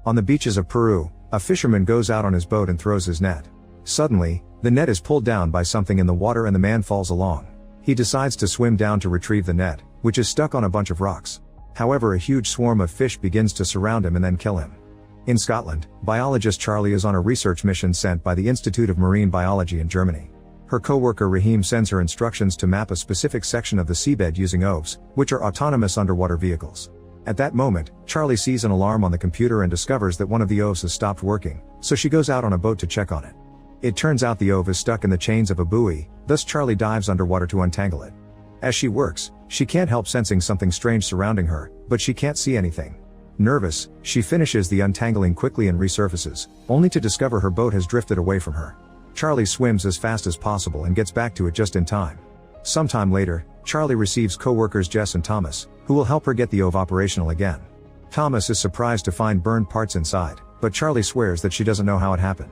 On the beaches of Peru, a fisherman goes out on his boat and throws his net. Suddenly, the net is pulled down by something in the water and the man falls along. He decides to swim down to retrieve the net, which is stuck on a bunch of rocks. However, a huge swarm of fish begins to surround him and then kill him. In Scotland, biologist Charlie is on a research mission sent by the Institute of Marine Biology in Germany. Her co-worker Rahim sends her instructions to map a specific section of the seabed using OVs, which are autonomous underwater vehicles. At that moment, Charlie sees an alarm on the computer and discovers that one of the OVs has stopped working, so she goes out on a boat to check on it. It turns out the OV is stuck in the chains of a buoy, thus Charlie dives underwater to untangle it. As she works, she can't help sensing something strange surrounding her, but she can't see anything. Nervous, she finishes the untangling quickly and resurfaces, only to discover her boat has drifted away from her. Charlie swims as fast as possible and gets back to it just in time. Sometime later, Charlie receives co-workers Jess and Thomas, who will help her get the OV operational again. Thomas is surprised to find burned parts inside, but Charlie swears that she doesn't know how it happened.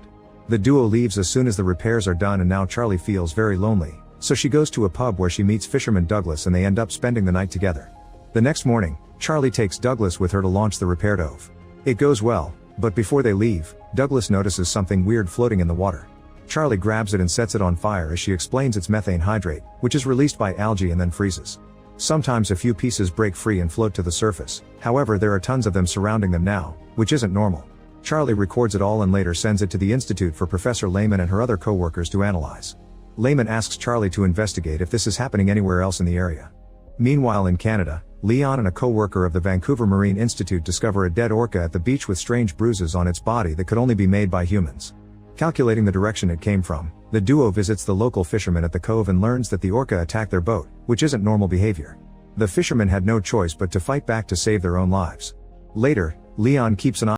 The duo leaves as soon as the repairs are done and now Charlie feels very lonely, so she goes to a pub where she meets fisherman Douglas and they end up spending the night together. The next morning, Charlie takes Douglas with her to launch the repaired OV. It goes well, but before they leave, Douglas notices something weird floating in the water. Charlie grabs it and sets it on fire as she explains it's methane hydrate, which is released by algae and then freezes. Sometimes a few pieces break free and float to the surface, however there are tons of them surrounding them now, which isn't normal. Charlie records it all and later sends it to the Institute for Professor Lehman and her other co-workers to analyze. Lehman asks Charlie to investigate if this is happening anywhere else in the area. Meanwhile in Canada, Leon and a co-worker of the Vancouver Marine Institute discover a dead orca at the beach with strange bruises on its body that could only be made by humans. Calculating the direction it came from, the duo visits the local fishermen at the cove and learns that the orca attacked their boat, which isn't normal behavior. The fishermen had no choice but to fight back to save their own lives. Later, Leon keeps an eye